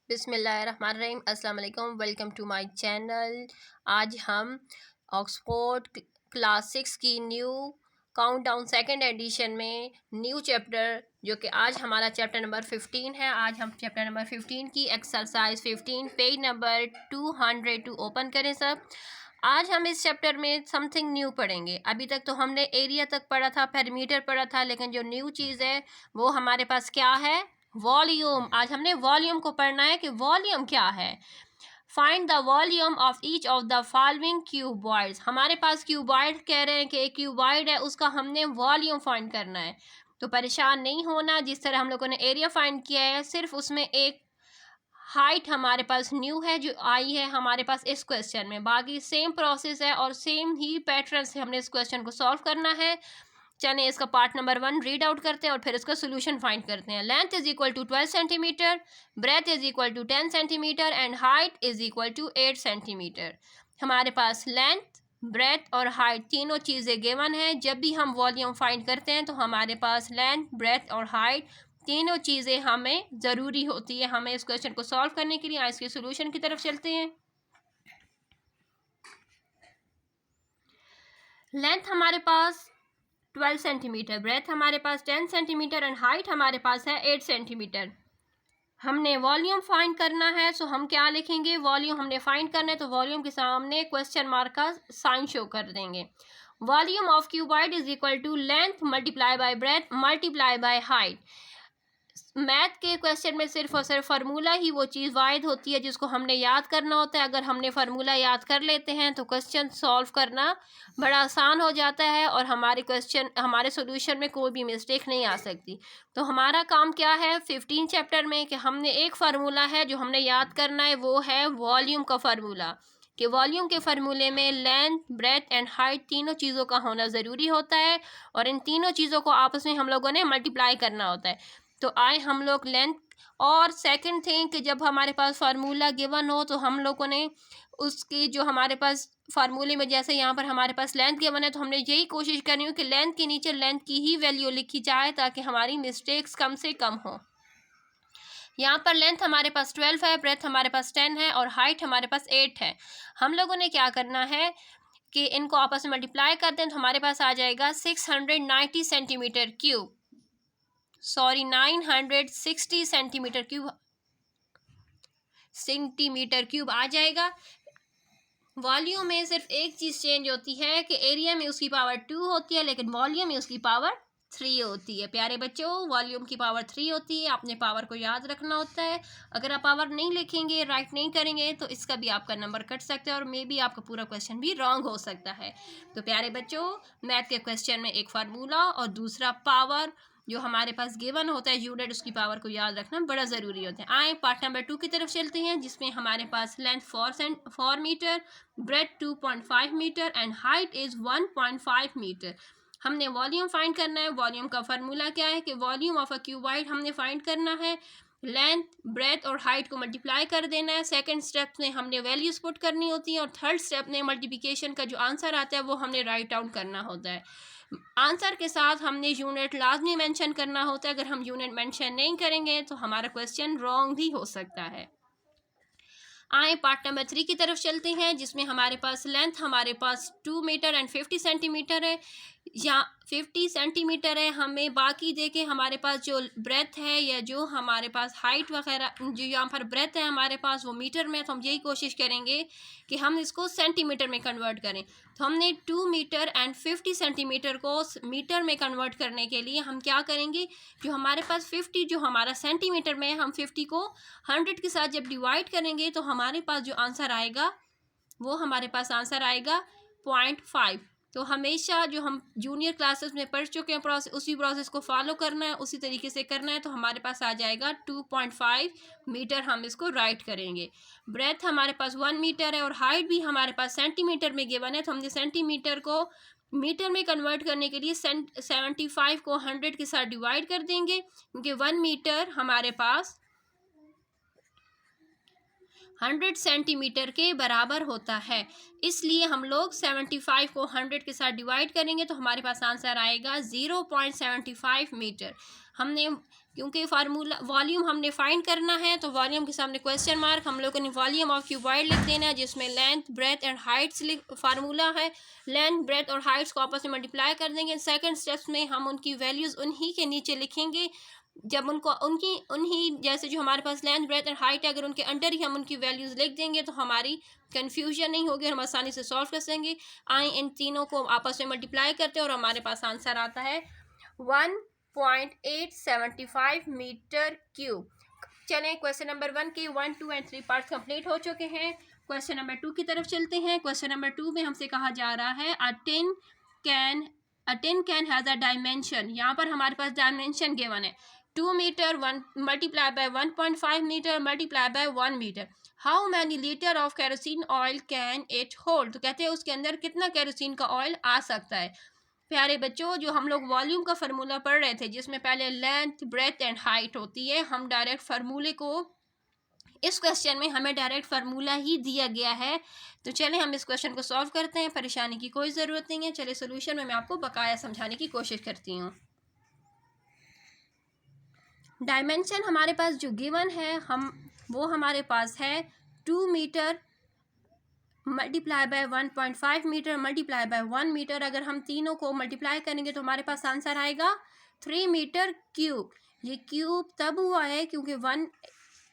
बिस्मिल्लाहिर्रहमानिर्रहीम। अस्सलाम वालेकुम। Welcome to my channel. आज हम ऑक्सफोर्ड क्लास 6 की न्यू काउंटडाउन सेकंड एडिशन में न्यू चैप्टर, जो कि आज हमारा चैप्टर नंबर 15 है। आज हम चैप्टर नंबर 15 की एक्सरसाइज 15 पेज नंबर 202 ओपन करें सब। आज हम इस चैप्टर में समथिंग न्यू पढ़ेंगे। अभी तक तो हमने एरिया तक पढ़ा था, पेरीमीटर पढ़ा था, लेकिन जो न्यू चीज़ है वो हमारे पास क्या है? वॉल्यूम। आज हमने वॉल्यूम को पढ़ना है कि वॉल्यूम क्या है। Find the volume of each of the following cuboids. हमारे पास क्यूबॉइड कह रहे हैं कि एक क्यूबॉइड है, उसका हमने वॉल्यूम फाइंड करना है। तो परेशान नहीं होना, जिस तरह हम लोगों ने एरिया फाइंड किया है, सिर्फ उसमें एक हाइट हमारे पास न्यू है जो आई है हमारे पास इस क्वेश्चन में। बाकी सेम प्रोसेस है और सेम ही पैटर्न से हमने इस क्वेश्चन को सॉल्व करना है। चलिए इसका पार्ट नंबर 1 रीड आउट करते हैं और फिर इसका सोल्यूशन फाइंड करते हैं। Length is equal to 12 centimetre, breadth is equal to 10 centimetre and height is equal to 8 centimetre. हमारे पास लेंथ, ब्रेथ और हाइट तीनों चीज़ें गिवन है। जब भी हम वॉल्यूम फाइंड करते हैं तो हमारे पास लेंथ, ब्रेथ और हाइट तीनों चीज़ें हमें ज़रूरी होती है हमें इस क्वेश्चन को सॉल्व करने के लिए। आज इसके सोल्यूशन की तरफ चलते हैं। लेंथ हमारे पास 12 सेंटीमीटर, ब्रेथ हमारे पास 10 सेंटीमीटर एंड हाइट हमारे पास है 8 सेंटीमीटर। हमने वॉल्यूम फाइंड करना है, सो हम क्या लिखेंगे? वॉल्यूम हमने फाइंड करना है तो वॉल्यूम के सामने क्वेश्चन मार्क का साइन शो कर देंगे। Volume of cuboid is equal to length multiply by breadth multiply by height. Math के क्वेश्चन में सिर्फ और सिर्फ फार्मूला ही वो चीज़ वाहिद होती है जिसको हमने याद करना होता है। अगर हमने फार्मूला याद कर लेते हैं तो क्वेश्चन सॉल्व करना बड़ा आसान हो जाता है और हमारे सॉल्यूशन में कोई भी मिस्टेक नहीं आ सकती। तो हमारा काम क्या है 15 चैप्टर में कि हमने एक फार्मूला है जो हमने याद करना है, वो है वॉल्यूम का फार्मूला। कि वॉल्यूम के फार्मूले में लेंथ, ब्रेथ एंड हाइट तीनों चीज़ों का होना ज़रूरी होता है और इन तीनों चीज़ों को आपस में हम लोगों ने मल्टीप्लाई करना होता है। तो आए हम लोग लेंथ और सेकंड थिंग कि जब हमारे पास फार्मूला गिवन हो तो हम लोगों ने उसकी जो हमारे पास फार्मूले में, जैसे यहाँ पर हमारे पास लेंथ गिवन है तो हमने यही कोशिश करनी हो कि लेंथ के नीचे लेंथ की ही वैल्यू लिखी जाए ताकि हमारी मिस्टेक्स कम से कम हो। यहाँ पर लेंथ हमारे पास 12 है, ब्रेथ हमारे पास 10 है और हाइट हमारे पास 8 है। हम लोगों ने क्या करना है कि इनको आपस में मल्टीप्लाई कर दें तो हमारे पास आ जाएगा 690 सेंटीमीटर क्यूब, 960 सेंटीमीटर क्यूब आ जाएगा। वॉल्यूम में सिर्फ एक चीज़ चेंज होती है कि एरिया में उसकी पावर 2 होती है लेकिन वॉल्यूम में उसकी पावर 3 होती है। प्यारे बच्चों, वॉल्यूम की पावर 3 होती है, आपने पावर को याद रखना होता है। अगर आप पावर नहीं लिखेंगे, राइट नहीं करेंगे तो इसका भी आपका नंबर कट सकता है और मे बी आपका पूरा क्वेश्चन भी रॉन्ग हो सकता है। तो प्यारे बच्चों, मैथ के क्वेश्चन में एक फार्मूला और दूसरा पावर जो हमारे पास गिवन होता है यूनिट, उसकी पावर को याद रखना बड़ा ज़रूरी होता है। आए पार्ट नंबर 2 की तरफ चलते हैं जिसमें हमारे पास length 4 metre, breadth 2.5 metre and height is 1.5 metre. हमने वॉल्यूम फाइंड करना है। वॉल्यूम का फार्मूला क्या है कि वॉल्यूम ऑफ अ क्यूबॉइड हमने फाइंड करना है। लेंथ, ब्रेथ और हाइट को मल्टीप्लाई कर देना है। सेकंड स्टेप में हमने वैल्यूज पुट करनी होती है और थर्ड स्टेप में मल्टीप्लिकेशन का जो आंसर आता है वो हमने राइट डाउन करना होता है। आंसर के साथ हमने यूनिट लाजमी मेंशन करना होता है। अगर हम यूनिट मेंशन नहीं करेंगे तो हमारा क्वेश्चन रॉन्ग भी हो सकता है। आए पार्ट नंबर 3 की तरफ चलते हैं जिसमें हमारे पास लेंथ हमारे पास 2 मीटर एंड 50 सेंटीमीटर है या 50 सेंटीमीटर है। हमें बाकी देखे हमारे पास जो ब्रेथ है या जो हमारे पास हाइट वगैरह, जो यहाँ पर ब्रेथ है हमारे पास वो मीटर में, तो हम यही कोशिश करेंगे कि हम इसको सेंटीमीटर में कन्वर्ट करें। तो हमने 2 मीटर एंड 50 सेंटीमीटर को मीटर में कन्वर्ट करने के लिए हम क्या करेंगे, जो हमारे पास 50 जो हमारा सेंटीमीटर में है, हम 50 को 100 के साथ जब डिवाइड करेंगे तो हमारे पास जो आंसर आएगा वो हमारे पास आंसर आएगा 0.5। तो हमेशा जो हम जूनियर क्लासेस में पढ़ चुके हैं प्रोसेस, उसी प्रोसेस को फॉलो करना है, उसी तरीके से करना है। तो हमारे पास आ जाएगा 2.5 मीटर, हम इसको राइट करेंगे। ब्रेथ हमारे पास 1 मीटर है और हाइट भी हमारे पास सेंटीमीटर में गिवन है, तो हमने सेंटीमीटर को मीटर में कन्वर्ट करने के लिए 75 को 100 के साथ डिवाइड कर देंगे क्योंकि 1 मीटर हमारे पास 100 सेंटीमीटर के बराबर होता है। इसलिए हम लोग 75 को 100 के साथ डिवाइड करेंगे तो हमारे पास आंसर आएगा 0.75 मीटर। हमने क्योंकि फार्मूला वॉल्यूम हमने फाइंड करना है तो वॉल्यूम के सामने क्वेश्चन मार्क, हम लोगों ने वॉल्यूम ऑफ क्यूबॉइड लिख देना है जिसमें length breadth and Heights formula है। लेंथ ब्रेथ और हाइट्स को आपस में मल्टीप्लाई कर देंगे। सेकंड स्टेप्स में हम उनकी वैल्यूज़ उन्हीं के नीचे लिखेंगे। जब उनको उन्हीं जैसे जो हमारे पास लेंथ ब्रेथ एंड हाइट है, अगर उनके अंडर ही हम उनकी वैल्यूज़ लिख देंगे तो हमारी कन्फ्यूजन नहीं होगी, हम आसानी से सॉल्व कर सकेंगे। आए इन तीनों को आपस में मल्टीप्लाई करते हैं और हमारे पास आंसर आता है 1.875 मीटर क्यूब। चलें, क्वेश्चन नंबर 1 के 1, 2 एंड 3 पार्ट्स कंप्लीट हो चुके हैं। क्वेश्चन नंबर 2 की तरफ चलते हैं। क्वेश्चन नंबर 2 में हमसे कहा जा रहा है a tin can has a dimension. यहाँ पर हमारे पास डायमेंशन गिवन है 2 metre 1 multiply by 1.5 metre multiply by 1 metre. How many litre of kerosene oil can it hold. तो कहते हैं उसके अंदर कितना केरोसिन का ऑयल आ सकता है। प्यारे बच्चों, जो हम लोग वॉल्यूम का फार्मूला पढ़ रहे थे जिसमें पहले लेंथ ब्रेथ एंड हाइट होती है, हम डायरेक्ट फार्मूले को इस क्वेश्चन में हमें डायरेक्ट फार्मूला ही दिया गया है। तो चलें हम इस क्वेश्चन को सॉल्व करते हैं। परेशानी की कोई ज़रूरत नहीं है। चलिए सोल्यूशन में मैं आपको बकाया समझाने की कोशिश करती हूँ। डायमेंशन हमारे पास जो गिवन है वो हमारे पास है 2 metre multiply by 1.5 metre multiply by 1 metre. अगर हम तीनों को मल्टीप्लाई करेंगे तो हमारे पास आंसर आएगा 3 मीटर क्यूब। ये क्यूब तब हुआ है क्योंकि 1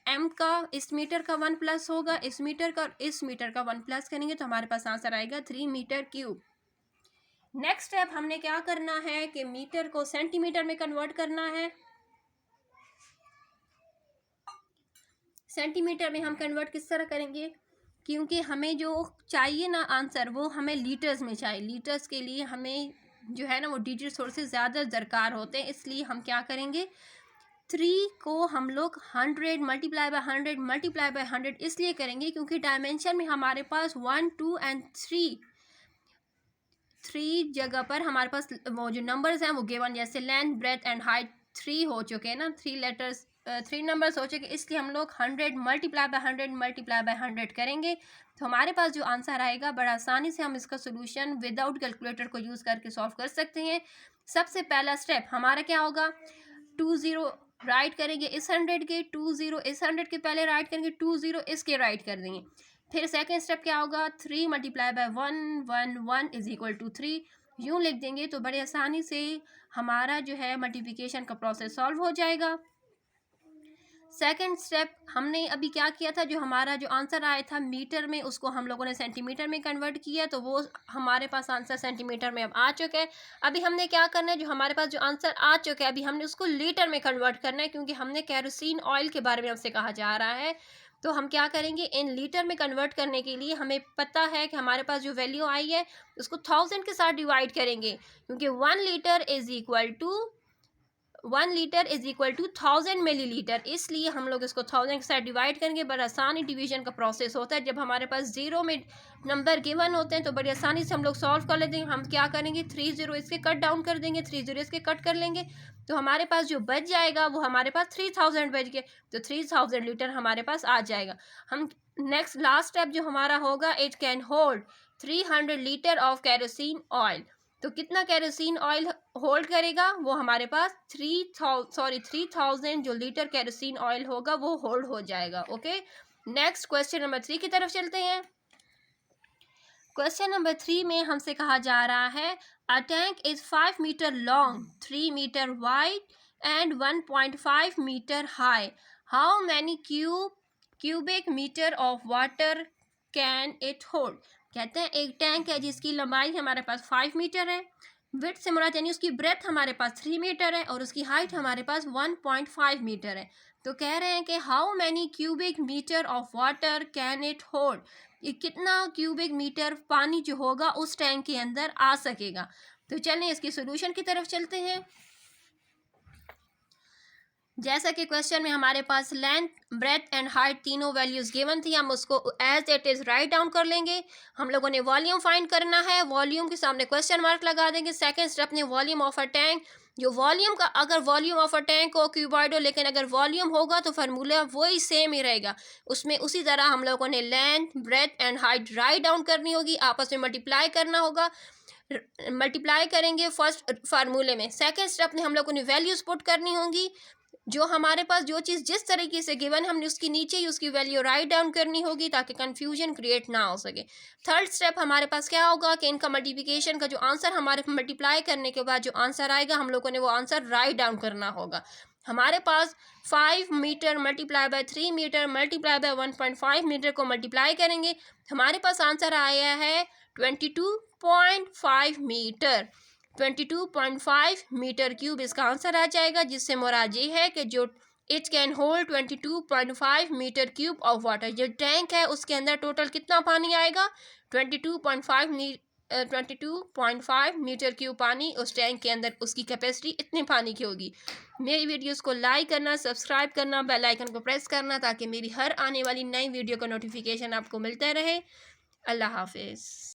m का इस मीटर का 1 प्लस होगा, इस मीटर का इस मीटर का 1 प्लस करेंगे तो हमारे पास आंसर आएगा 3 मीटर क्यूब। नेक्स्ट स्टेप हमने क्या करना है कि मीटर को सेंटीमीटर में कन्वर्ट करना है। सेंटीमीटर में हम कन्वर्ट किस तरह करेंगे, क्योंकि हमें जो चाहिए ना आंसर वो हमें लीटर्स में चाहिए। लीटर्स के लिए हमें जो है ना वो डिजिट थोड़े से ज़्यादा दरकार होते हैं। इसलिए हम क्या करेंगे 3 को हम लोग 100 मल्टीप्लाई बाय 100 मल्टीप्लाई बाय 100 इसलिए करेंगे क्योंकि डायमेंशन में हमारे पास 1, 2 एंड 3 जगह पर हमारे पास वो जो नंबर्स हैं वो गिवन, जैसे लेंथ ब्रेथ एंड हाइट 3 हो चुके हैं ना, 3 नंबर्स हो चुके, इसलिए हम लोग 100 मल्टीप्लाई बाय 100 मल्टीप्लाई बाय 100 करेंगे तो हमारे पास जो आंसर आएगा बड़ा आसानी से हम इसका सोल्यूशन विदाउट कैलकुलेटर को यूज़ करके सॉल्व कर सकते हैं। सबसे पहला स्टेप हमारा क्या होगा, 20 राइट करेंगे इस 100 के, 20 इस 100 के पहले राइट करेंगे, 20 इसके राइट कर देंगे। फिर सेकेंड स्टेप क्या होगा 3 multiply by 1, 1, 1 is equal to 3 यूँ लिख देंगे तो बड़े आसानी से हमारा जो है मल्टीप्लिकेशन का प्रोसेस सॉल्व हो जाएगा। सेकंड स्टेप हमने अभी क्या किया था, जो हमारा जो आंसर आया था मीटर में उसको हम लोगों ने सेंटीमीटर में कन्वर्ट किया तो वो हमारे पास आंसर सेंटीमीटर में अब आ चुका है। अभी हमने क्या करना है, जो हमारे पास जो आंसर आ चुका है अभी हमने उसको लीटर में कन्वर्ट करना है, क्योंकि हमने केरोसिन ऑयल के बारे में हमसे कहा जा रहा है। तो हम क्या करेंगे, इन लीटर में कन्वर्ट करने के लिए हमें पता है कि हमारे पास जो वैल्यू आई है उसको 1000 के साथ डिवाइड करेंगे, क्योंकि 1 litre is equal to 1000 millilitre, इसलिए हम लोग इसको 1000 के साथ डिवाइड करेंगे। बड़ा आसानी डिवीजन का प्रोसेस होता है। जब हमारे पास 0 में नंबर गिवन होते हैं तो बड़ी आसानी से हम लोग सॉल्व कर लेते हैं। हम क्या करेंगे 30 इसके कट डाउन कर देंगे, 30 इसके कट कर लेंगे तो हमारे पास जो बच जाएगा वो हमारे पास 3000 बच गए, तो 3000 लीटर हमारे पास आ जाएगा। हम नेक्स्ट लास्ट स्टेप जो हमारा होगा, it can hold 300 litre of kerosene oil. तो कितना केरोसिन ऑयल होल्ड करेगा, वो हमारे पास 3000 जो लीटर केरोसिन ऑयल होगा वो होल्ड हो जाएगा। ओके, नेक्स्ट क्वेश्चन नंबर 3 की तरफ चलते हैं। क्वेश्चन नंबर 3 में हमसे कहा जा रहा है a tank is 5 metre long, 3 metre wide and 1.5 metre high. How many cubic metre of water can it hold. कहते हैं एक टैंक है जिसकी लंबाई हमारे पास 5 मीटर है, विड्थ से मुराद यानी उसकी ब्रेथ हमारे पास 3 मीटर है और उसकी हाइट हमारे पास 1.5 मीटर है। तो कह रहे हैं कि how many cubic metre of water can it hold, ये कितना क्यूबिक मीटर पानी जो होगा उस टैंक के अंदर आ सकेगा। तो चलें इसकी सोल्यूशन की तरफ चलते हैं। जैसा कि क्वेश्चन में हमारे पास लेंथ ब्रेथ एंड हाइट तीनों वैल्यूज़ गिवन थी, हम उसको as it is write down कर लेंगे। हम लोगों ने वॉल्यूम फाइंड करना है, वॉल्यूम के सामने क्वेश्चन मार्क लगा देंगे। सेकंड स्टेप ने वॉल्यूम ऑफ अ टैंक, जो वॉल्यूम का, अगर वॉल्यूम ऑफ अ टैंक हो क्यूबॉइड हो, लेकिन अगर वॉल्यूम होगा तो फार्मूला वही सेम ही रहेगा। उसमें उसी तरह हम लोगों ने length, breadth and height write down करनी होगी, आपस में मल्टीप्लाई करना होगा। मल्टीप्लाई करेंगे फर्स्ट फार्मूले में, सेकंड स्टेप में हम लोगों ने वैल्यूज पुट करनी होंगी। जो हमारे पास जो चीज़ जिस तरीके से गिवन है हमने उसकी नीचे ही उसकी वैल्यू राइट डाउन करनी होगी ताकि कंफ्यूजन क्रिएट ना हो सके। थर्ड स्टेप हमारे पास क्या होगा कि इनका मल्टीप्लिकेशन का जो आंसर हमारे मल्टीप्लाई करने के बाद जो आंसर आएगा हम लोगों ने वो आंसर राइट डाउन करना होगा। हमारे पास 5 metre multiply by 3 metre multiply by 1.5 metre को मल्टीप्लाई करेंगे, हमारे पास आंसर आया है 22.5 मीटर। 22.5 मीटर क्यूब इसका आंसर आ जाएगा, जिससे मुराद ये है कि जो it can hold 22.5 metre cube of water. जो टैंक है उसके अंदर टोटल कितना पानी आएगा, 22.5 मीटर क्यूब पानी उस टैंक के अंदर, उसकी कैपेसिटी इतने पानी की होगी। मेरी वीडियोस को लाइक करना, सब्सक्राइब करना, बेल आइकन को प्रेस करना ताकि मेरी हर आने वाली नई वीडियो का नोटिफिकेशन आपको मिलता रहे। अल्लाह हाफिज़।